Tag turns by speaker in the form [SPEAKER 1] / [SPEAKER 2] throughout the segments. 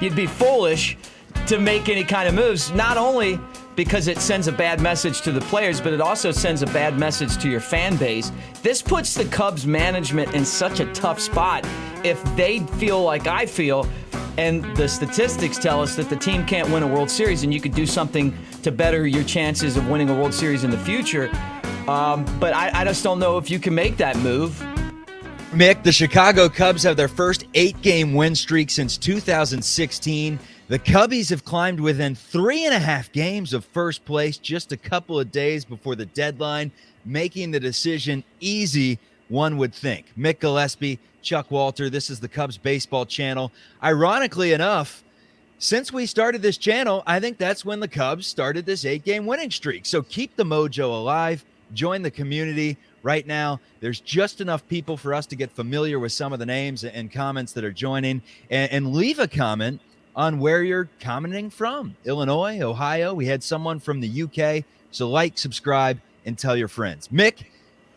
[SPEAKER 1] you'd be foolish to make any kind of moves, not only because it sends a bad message to the players, but it also sends a bad message to your fan base. This puts the Cubs management in such a tough spot if they feel like I feel, and the statistics tell us that the team can't win a World Series and you could do something to better your chances of winning a World Series in the future. But I just don't know if you can make that move.
[SPEAKER 2] Mick, the Chicago Cubs have their first 8-game win streak since 2016. The Cubbies have climbed within 3.5 games of first place just a couple of days before the deadline, making the decision easy, one would think. Mick Gillespie, Chuck Walter, this is the Cubs baseball channel. Ironically enough, since we started this channel, I think that's when the Cubs started this 8-game winning streak. So keep the mojo alive. Join the community. Right now, there's just enough people for us to get familiar with some of the names and comments that are joining. And leave a comment on where you're commenting from. Illinois, Ohio. We had someone from the UK. So like, subscribe, and tell your friends. Mick,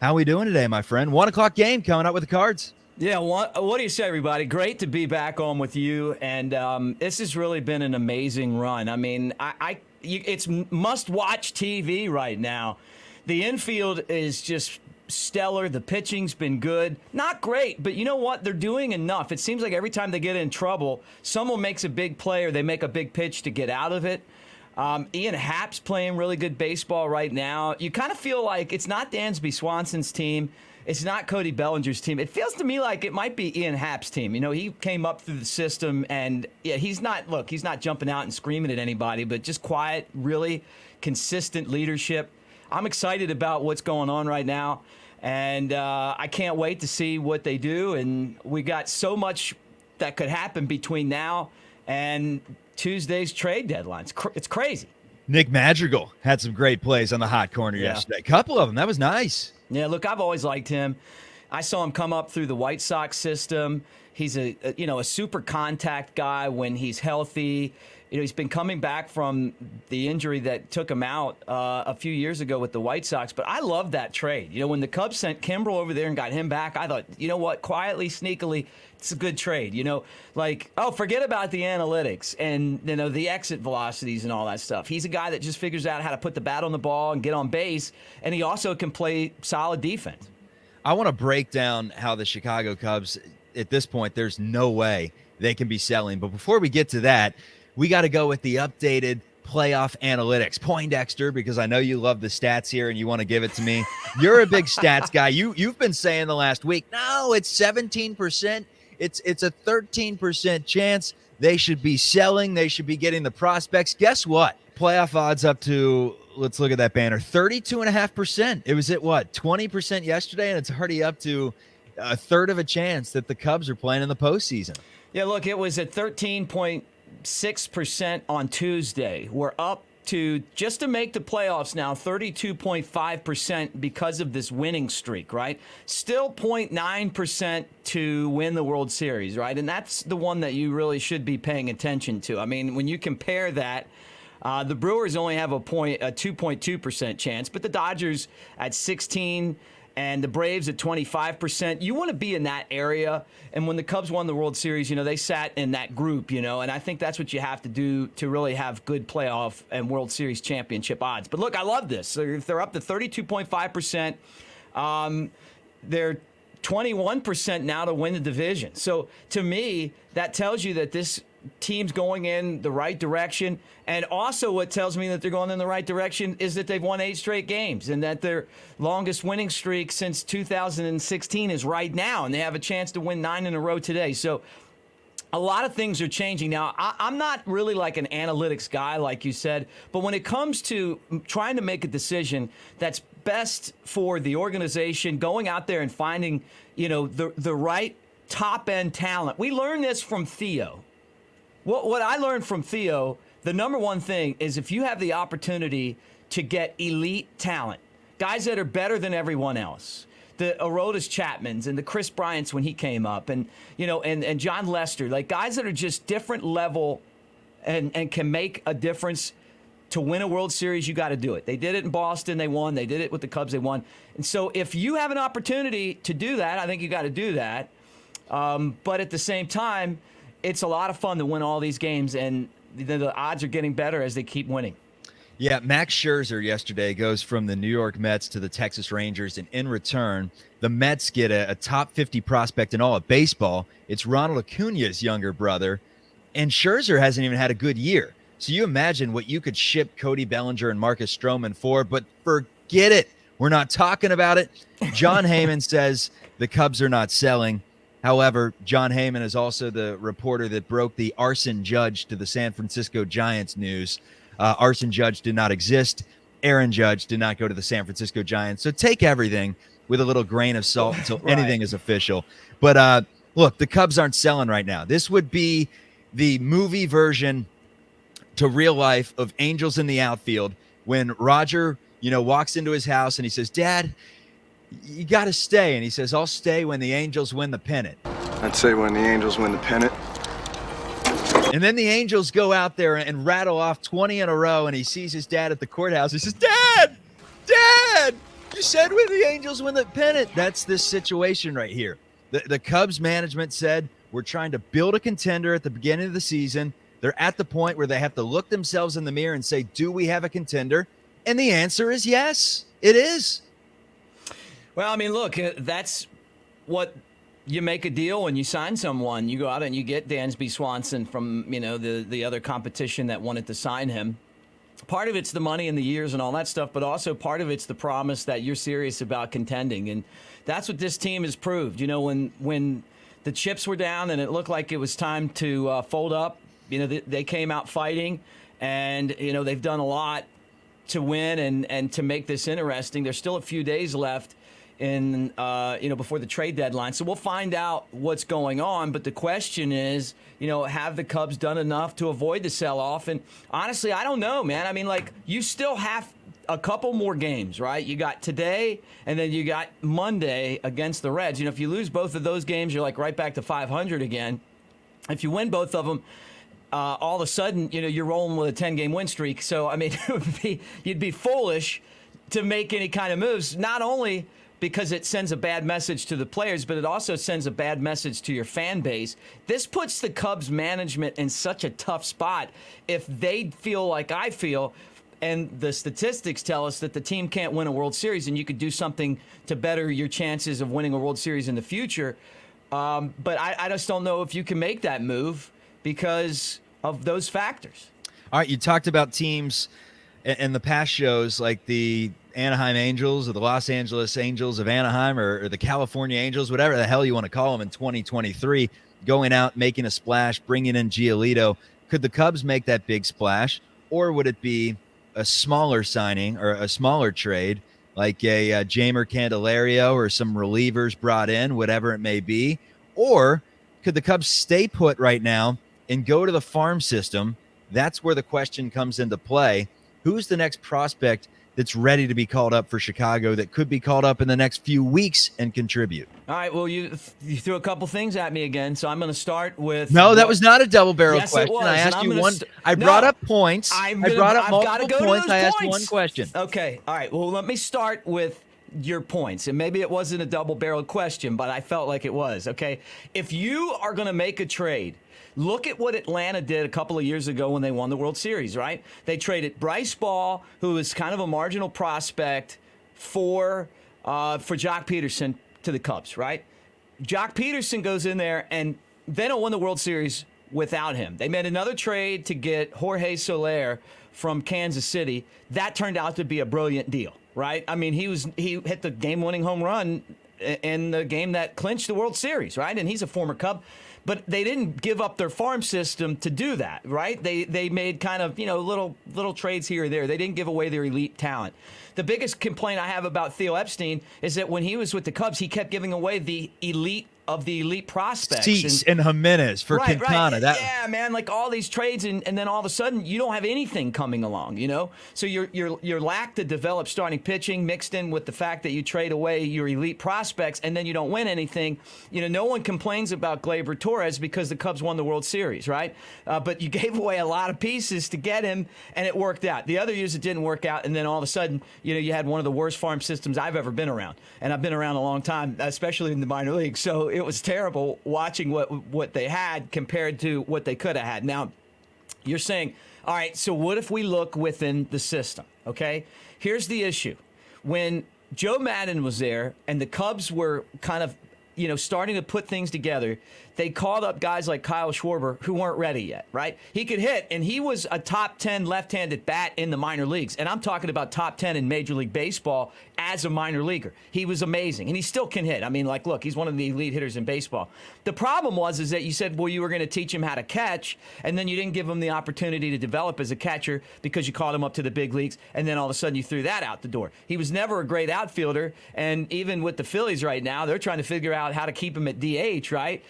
[SPEAKER 2] how we doing today, my friend? 1 o'clock game coming up with the Cards.
[SPEAKER 1] Yeah, what do you say, everybody? Great to be back on with you, and this has really been an amazing run. I mean, it's must-watch TV right now. The infield is just stellar. The pitching's been good. Not great, but you know what? They're doing enough. It seems like every time they get in trouble, someone makes a big play or they make a big pitch to get out of it. Ian Happ's playing really good baseball right now. You kind of feel like it's not Dansby Swanson's team. It's not Cody Bellinger's team. It feels to me like it might be Ian Happ's team. You know, he came up through the system, and yeah, he's not jumping out and screaming at anybody, but just quiet, really consistent leadership. I'm excited about what's going on right now, and I can't wait to see what they do. And we got so much that could happen between now and Tuesday's trade deadline. It's crazy.
[SPEAKER 2] Nick Madrigal had some great plays on the hot corner yesterday. A couple of them. That was nice.
[SPEAKER 1] Yeah, look, I've always liked him. I saw him come up through the White Sox system. He's a super contact guy when he's healthy. You know, he's been coming back from the injury that took him out a few years ago with the White Sox. But I love that trade. You know, when the Cubs sent Kimbrel over there and got him back, I thought, you know what, quietly, sneakily, it's a good trade. You know, like, oh, forget about the analytics and, you know, the exit velocities and all that stuff. He's a guy that just figures out how to put the bat on the ball and get on base, and he also can play solid defense.
[SPEAKER 2] I want to break down how the Chicago Cubs, at this point, there's no way they can be selling. But before we get to that, we got to go with the updated playoff analytics. Poindexter, because I know you love the stats here and you want to give it to me. You're a big stats guy. You've been saying the last week, no, it's 17%. It's a 13% chance they should be selling. They should be getting the prospects. Guess what? Playoff odds up to, let's look at that banner, 32.5%. It was at what, 20% yesterday, and it's already up to a third of a chance that the Cubs are playing in the postseason.
[SPEAKER 1] Yeah, look, it was at 13.6% on Tuesday. We're up to, just to make the playoffs now, 32.5% because of this winning streak, right? Still 0.9% to win the World Series, right? And that's the one that you really should be paying attention to. I mean, when you compare that, the Brewers only have a 2.2% chance, but the Dodgers at 16% and the Braves at 25%. You want to be in that area. And when the Cubs won the World Series, you know, they sat in that group, you know, and I think that's what you have to do to really have good playoff and World Series championship odds. But look, I love this. So if they're up to 32.5%, they're 21% now to win the division. So to me, that tells you that this team's going in the right direction. And also what tells me that they're going in the right direction is that they've won 8 straight games and that their longest winning streak since 2016 is right now, and they have a chance to win 9 in a row today. So a lot of things are changing. Now, I'm not really like an analytics guy, like you said, but when it comes to trying to make a decision that's best for the organization, going out there and finding, you know, the right top-end talent. We learned this from Theo. What I learned from Theo, the number one thing is if you have the opportunity to get elite talent, guys that are better than everyone else, the Aroldis Chapmans and the Chris Bryants when he came up, and you know, and John Lester, like guys that are just different level and can make a difference to win a World Series. You got to do it. They did it in Boston, they won. They did it with the Cubs, they won. And so if you have an opportunity to do that, I think you got to do that. But at the same time, it's a lot of fun to win all these games, and the odds are getting better as they keep winning.
[SPEAKER 2] Yeah, Max Scherzer yesterday goes from the New York Mets to the Texas Rangers, and in return, the Mets get a top 50 prospect in all of baseball. It's Ronald Acuna's younger brother, and Scherzer hasn't even had a good year. So you imagine what you could ship Cody Bellinger and Marcus Stroman for, but forget it. We're not talking about it. John Heyman says the Cubs are not selling. However, John Heyman is also the reporter that broke the arson judge to the San Francisco Giants news. Arson Judge did not exist. Aaron Judge did not go to the San Francisco Giants. So take everything with a little grain of salt until
[SPEAKER 1] Right.
[SPEAKER 2] anything is official. But look, the Cubs aren't selling right now. This would be the movie version to real life of Angels in the Outfield when Roger, walks into his house and he says, "Dad, you got to stay." And he says, "I'll stay when the Angels win the pennant."
[SPEAKER 3] I'd say when the Angels win the pennant.
[SPEAKER 2] And then the Angels go out there and rattle off 20 in a row, and he sees his dad at the courthouse. He says, Dad, you said when the Angels win the pennant." That's this situation right here. The Cubs management said, we're trying to build a contender at the beginning of the season. They're at the point where they have to look themselves in the mirror and say, do we have a contender? And the answer is yes, it is.
[SPEAKER 1] Well, I mean, look, that's what you make a deal when you sign someone. You go out and you get Dansby Swanson from, the other competition that wanted to sign him. Part of it's the money and the years and all that stuff, but also part of it's the promise that you're serious about contending. And that's what this team has proved. When the chips were down and it looked like it was time to fold up, they came out fighting, and, they've done a lot to win and to make this interesting. There's still a few days left before the trade deadline. So we'll find out what's going on. But the question is, have the Cubs done enough to avoid the sell-off? And honestly, I don't know, man. I mean, you still have a couple more games, right? You got today, and then you got Monday against the Reds. If you lose both of those games, you're right back to 500 again. If you win both of them, all of a sudden, you're rolling with a 10-game win streak. So, I mean, you'd be foolish to make any kind of moves, not only because it sends a bad message to the players, but it also sends a bad message to your fan base. This puts the Cubs management in such a tough spot if they feel like I feel, and the statistics tell us that the team can't win a World Series, and you could do something to better your chances of winning a World Series in the future. But I just don't know if you can make that move because of those factors.
[SPEAKER 2] All right, you talked about teams in the past shows like the Anaheim Angels or the Los Angeles Angels of Anaheim or the California Angels, whatever the hell you want to call them in 2023, going out, making a splash, bringing in Giolito. Could the Cubs make that big splash, or would it be a smaller signing or a smaller trade like a Jamer Candelario or some relievers brought in, whatever it may be? Or could the Cubs stay put right now and go to the farm system? That's where the question comes into play. Who's the next prospect that's ready to be called up for Chicago that could be called up in the next few weeks and contribute?
[SPEAKER 1] All right, well, you threw a couple things at me again, so I'm going to start with...
[SPEAKER 2] No, that was not a double-barrel
[SPEAKER 1] yes,
[SPEAKER 2] question.
[SPEAKER 1] It was,
[SPEAKER 2] I asked you one.
[SPEAKER 1] I
[SPEAKER 2] brought up points.
[SPEAKER 1] I
[SPEAKER 2] brought up multiple
[SPEAKER 1] go
[SPEAKER 2] points.
[SPEAKER 1] To those
[SPEAKER 2] I asked
[SPEAKER 1] points.
[SPEAKER 2] one question.
[SPEAKER 1] Okay, all right. Well, let me start with your points. And maybe it wasn't a double-barrel question, but I felt like it was, okay? If you are going to make a trade, look at what Atlanta did a couple of years ago when they won the World Series, right? They traded Bryce Ball, who is kind of a marginal prospect, for Jock Peterson to the Cubs, right? Jock Peterson goes in there, and they don't win the World Series without him. They made another trade to get Jorge Soler from Kansas City. That turned out to be a brilliant deal, right? I mean, he hit the game-winning home run in the game that clinched the World Series, right? And he's a former Cub. But they didn't give up their farm system to do that, right? They made kind of, little trades here or there. They didn't give away their elite talent. The biggest complaint I have about Theo Epstein is that when he was with the Cubs, he kept giving away the elite of the elite prospects.
[SPEAKER 2] Cease and Jimenez for Quintana.
[SPEAKER 1] Right. Yeah, man, like all these trades, and then all of a sudden you don't have anything coming along, So your lack to develop starting pitching mixed in with the fact that you trade away your elite prospects and then you don't win anything. No one complains about Gleyber Torres because the Cubs won the World Series, right? But you gave away a lot of pieces to get him, and it worked out. The other years it didn't work out, and then all of a sudden, you had one of the worst farm systems I've ever been around, and I've been around a long time, especially in the minor leagues. So it was terrible watching what they had compared to what they could have had. Now, you're saying, all right, so what if we look within the system, okay? Here's the issue. When Joe Madden was there and the Cubs were kind of, starting to put things together, they called up guys like Kyle Schwarber who weren't ready yet, right? He could hit, and he was a top 10 left-handed bat in the minor leagues. And I'm talking about top 10 in Major League Baseball as a minor leaguer. He was amazing, and he still can hit. I mean, look, he's one of the elite hitters in baseball. The problem is that you said, well, you were going to teach him how to catch, and then you didn't give him the opportunity to develop as a catcher because you called him up to the big leagues, and then all of a sudden you threw that out the door. He was never a great outfielder, and even with the Phillies right now, they're trying to figure out how to keep him at DH, right?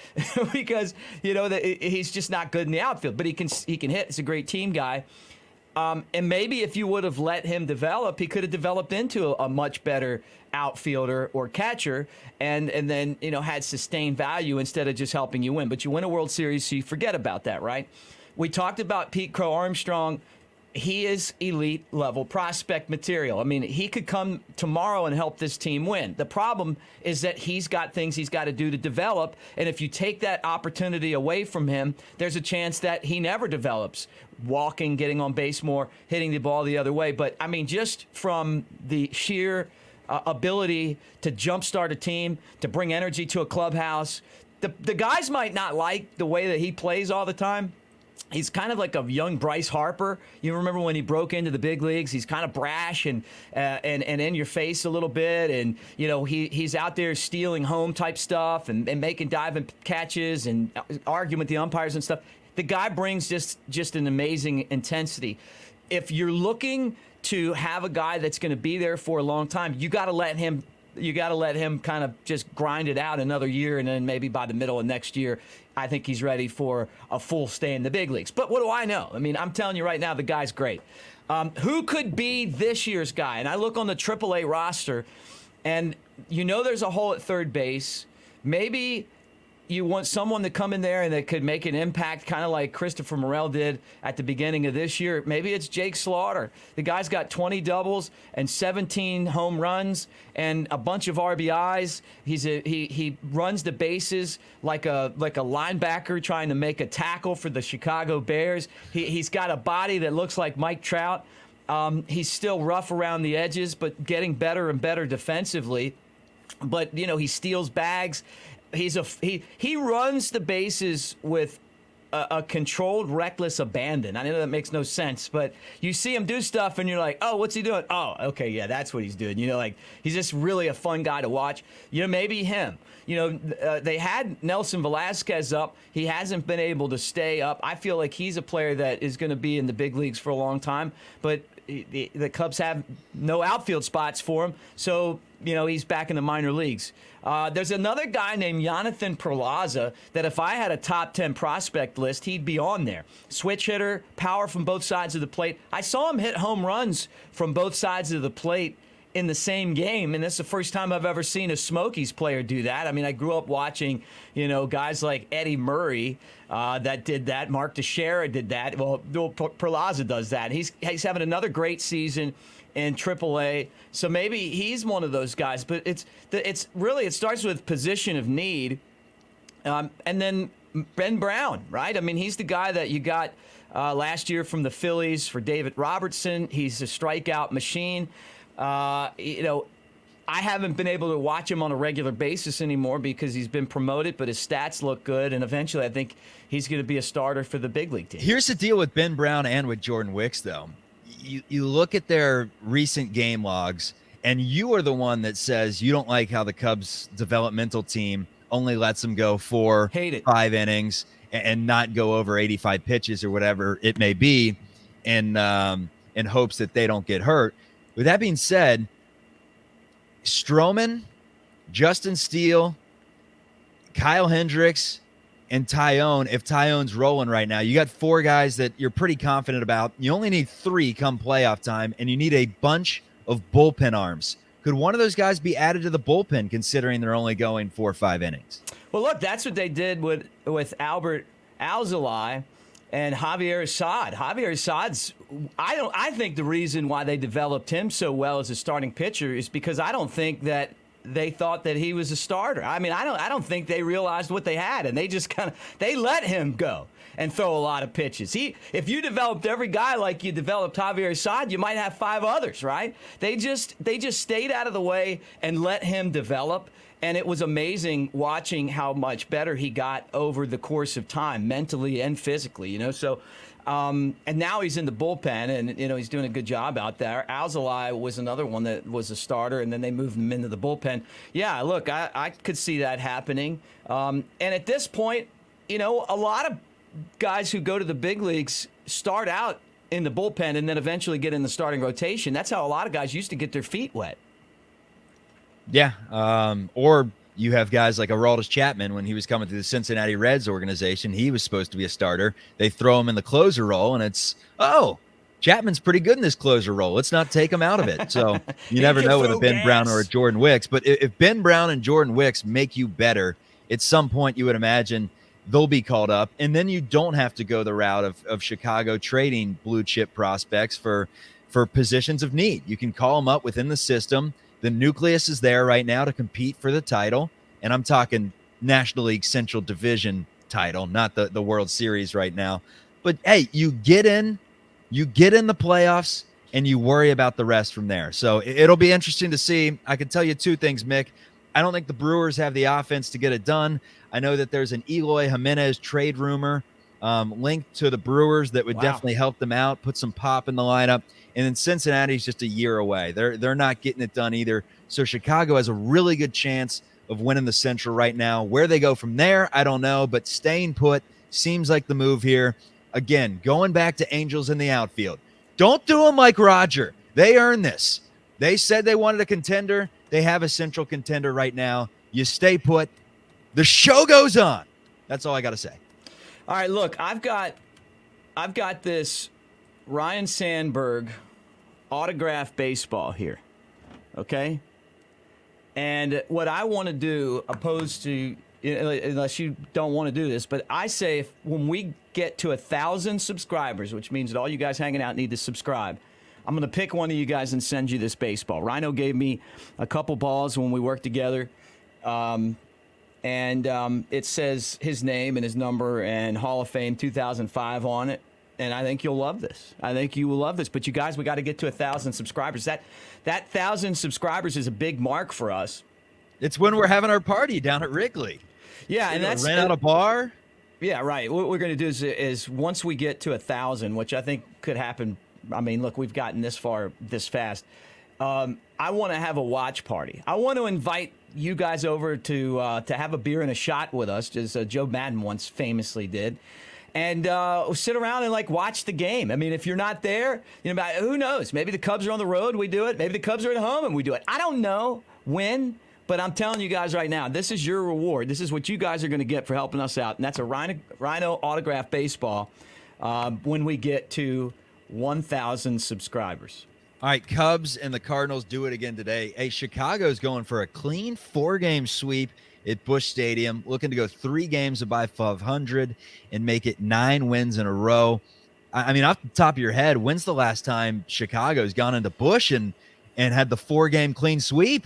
[SPEAKER 1] Because he's just not good in the outfield, but he can hit. He's a great team guy. And maybe if you would have let him develop, he could have developed into a much better outfielder or catcher and then, had sustained value instead of just helping you win. But you win a World Series, so you forget about that, right? We talked about Pete Crow Armstrong. He is elite level prospect material. I mean, he could come tomorrow and help this team win. The problem is that he's got things he's got to do to develop. And if you take that opportunity away from him, there's a chance that he never develops. Walking, getting on base more, hitting the ball the other way. But I mean, just from the sheer ability to jumpstart a team, to bring energy to a clubhouse, the guys might not like the way that he plays all the time. He's kind of like a young Bryce Harper. You remember when he broke into the big leagues? He's kind of brash and in your face a little bit, and he's out there stealing home type stuff and making diving catches and arguing with the umpires and stuff. The guy brings just an amazing intensity. If you're looking to have a guy that's going to be there for a long time, you got to let him. You got to let him kind of just grind it out another year, and then maybe by the middle of next year, I think he's ready for a full stay in the big leagues. But what do I know? I mean, I'm telling you right now, the guy's great. Who could be this year's guy? And I look on the AAA roster, and there's a hole at third base. Maybe you want someone to come in there and that could make an impact, kind of like Christopher Morel did at the beginning of this year. Maybe it's Jake Slaughter. The guy's got 20 doubles and 17 home runs and a bunch of RBIs. He runs the bases like a linebacker trying to make a tackle for the Chicago Bears. He's got a body that looks like Mike Trout. He's still rough around the edges, but getting better and better defensively. But he steals bags. He runs the bases with a controlled, reckless abandon. I know that makes no sense, but you see him do stuff and you're like, oh, what's he doing? Oh, okay, yeah, that's what he's doing. He's just really a fun guy to watch. Maybe him. They had Nelson Velasquez up. He hasn't been able to stay up. I feel like he's a player that is going to be in the big leagues for a long time, but the Cubs have no outfield spots for him, so he's back in the minor leagues. There's another guy named Jonathan Perlaza that if I had a top 10 prospect list, he'd be on there. Switch hitter, power from both sides of the plate. I saw him hit home runs from both sides of the plate in the same game, and this is the first time I've ever seen a Smokies player do that. I mean, I grew up watching, guys like Eddie Murray that did that. Mark Teixeira did that. Well, Perlaza does that. He's having another great season in AAA, so maybe he's one of those guys. But it's really, it starts with position of need, and then Ben Brown, right? I mean, he's the guy that you got last year from the Phillies for David Robertson. He's a strikeout machine. I haven't been able to watch him on a regular basis anymore because he's been promoted, but his stats look good, and eventually I think he's going to be a starter for the big league team.
[SPEAKER 2] Here's the deal with Ben Brown and with Jordan Wicks, though. You look at their recent game logs, and you are the one that says you don't like how the Cubs developmental team only lets them go 5 innings and not go over 85 pitches or whatever it may be in hopes that they don't get hurt. With that being said, Stroman, Justin Steele, Kyle Hendricks, and Tyone, if Tyone's rolling right now, you got 4 guys that you're pretty confident about. You only need 3 come playoff time, and you need a bunch of bullpen arms. Could one of those guys be added to the bullpen considering they're only going 4 or 5 innings?
[SPEAKER 1] Well, look, that's what they did with Albert Alzolay and Javier Assad. Javier Assad's, I think the reason why they developed him so well as a starting pitcher is because I don't think that they thought that he was a starter. I mean, I don't think they realized what they had, and they just they let him go and throw a lot of pitches. If you developed every guy like you developed Javier Assad, you might have 5 others, right? They just stayed out of the way and let him develop. And it was amazing watching how much better he got over the course of time, mentally and physically, So, and now he's in the bullpen, and, he's doing a good job out there. Alzolay was another one that was a starter, and then they moved him into the bullpen. Yeah, look, I could see that happening. And at this point, a lot of guys who go to the big leagues start out in the bullpen and then eventually get in the starting rotation. That's how a lot of guys used to get their feet wet.
[SPEAKER 2] Yeah, or you have guys like Aroldis Chapman when he was coming through the Cincinnati Reds organization. He was supposed to be a starter. They throw him in the closer role, and it's, Chapman's pretty good in this closer role. Let's not take him out of it. So you never know with a Ben Brown or a Jordan Wicks. But if Ben Brown and Jordan Wicks make you better, at some point you would imagine they'll be called up, and then you don't have to go the route of Chicago trading blue chip prospects for positions of need. You can call them up within the system. The nucleus is there right now to compete for the title, and I'm talking National League Central Division title, not the World Series right now. But hey, you get in the playoffs, and you worry about the rest from there. So it'll be interesting to see. I can tell you 2 things, Mick. I don't think the Brewers have the offense to get it done. I know that there's an Eloy Jimenez trade rumor linked to the Brewers that would definitely help them out, put some pop in the lineup. And then Cincinnati's just a year away. They're not getting it done either. So Chicago has a really good chance of winning the Central right now. Where they go from there, I don't know. But staying put seems like the move here. Again, going back to Angels in the outfield. Don't do them like Roger. They earned this. They said they wanted a contender. They have a Central contender right now. You stay put. The show goes on. That's all I got to say.
[SPEAKER 1] All right, look, I've got this Ryan Sandberg autograph baseball here, okay? And what I want to do, opposed to, unless you don't want to do this, but I say when we get to 1,000 subscribers, which means that all you guys hanging out need to subscribe, I'm going to pick one of you guys and send you this baseball. Rhino gave me a couple balls when we worked together, and it says his name and his number and Hall of Fame 2005 on it. And I think you'll love this. I think you will love this. But you guys, we got to get to 1,000 subscribers. That 1,000 subscribers is a big mark for us.
[SPEAKER 2] It's when we're having our party down at Wrigley.
[SPEAKER 1] Yeah, and that's
[SPEAKER 2] rent out a bar.
[SPEAKER 1] Yeah, right. What we're going to do is once we get to 1,000, which I think could happen. I mean, look, we've gotten this far this fast. I want to have a watch party. I want to invite you guys over to have a beer and a shot with us, as Joe Madden once famously did. And sit around and watch the game. I mean, if you're not there, who knows? Maybe the Cubs are on the road, we do it. Maybe the Cubs are at home and we do it. I don't know when, but I'm telling you guys right now, this is your reward. This is what you guys are going to get for helping us out, and that's a Rhino autograph baseball when we get to 1,000 subscribers.
[SPEAKER 2] All right, Cubs and the Cardinals do it again today. Hey, Chicago's going for a clean 4-game sweep at Busch Stadium, looking to go 3 games above 500 and make it 9 wins in a row. I mean, off the top of your head, when's the last time Chicago's gone into Busch and had the 4-game clean sweep?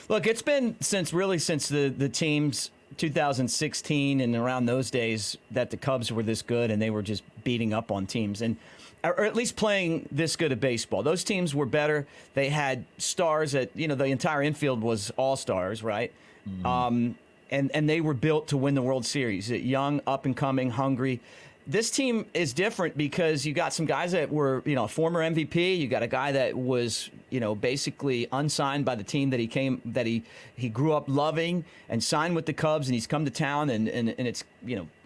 [SPEAKER 1] Look, it's been since the teams 2016 and around those days that the Cubs were this good and they were just beating up on teams, and or at least playing this good at baseball. Those teams were better. They had stars the entire infield was all-stars, right? Mm-hmm. And they were built to win the World Series. Young, up-and-coming, hungry. This team is different because you got some guys that were, former MVP. You got a guy that was, basically unsigned by the team that he grew up loving and signed with the Cubs, and he's come to town, and it's,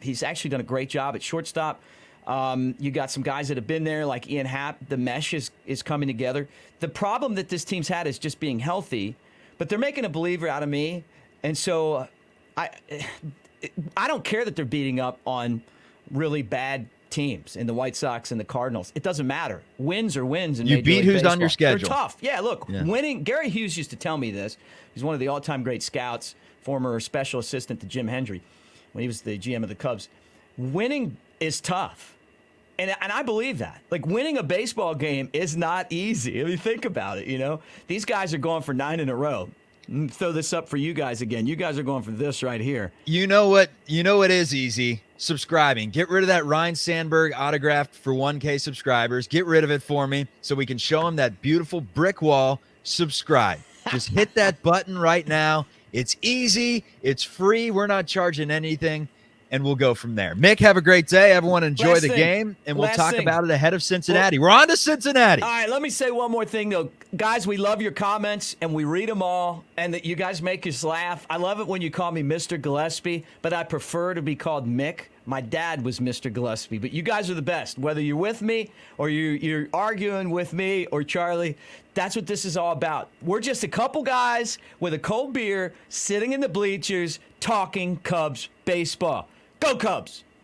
[SPEAKER 1] he's actually done a great job at shortstop. You got some guys that have been there, like Ian Happ. The mesh is coming together. The problem that this team's had is just being healthy, but they're making a believer out of me. And so I don't care that they're beating up on really bad teams in the White Sox and the Cardinals. It doesn't matter. Wins are wins. And
[SPEAKER 2] you beat who's on your schedule.
[SPEAKER 1] They're tough. Yeah, look, winning. Gary Hughes used to tell me this. He's one of the all-time great scouts, former special assistant to Jim Hendry when he was the GM of the Cubs. Winning is tough. And I believe that. Winning a baseball game is not easy. I mean, think about it, These guys are going for 9 in a row. Throw this up for you guys again. You guys are going for this right here.
[SPEAKER 2] You know what? You know what is easy? Subscribing. Get rid of that Ryan Sandberg autographed for 1K subscribers. Get rid of it for me so we can show them that beautiful brick wall. Subscribe. Just hit that button right now. It's easy. It's free. We're not charging anything. And we'll go from there. Mick, have a great day. Everyone enjoy the game, and we'll talk about it ahead of Cincinnati. We're on to Cincinnati.
[SPEAKER 1] All right, let me say one more thing, though. Guys, we love your comments, and we read them all, and that you guys make us laugh. I love it when you call me Mr. Gillespie, but I prefer to be called Mick. My dad was Mr. Gillespie, but you guys are the best. Whether you're with me or you're arguing with me or Charlie, that's what this is all about. We're just a couple guys with a cold beer sitting in the bleachers talking Cubs baseball. Go Cubs!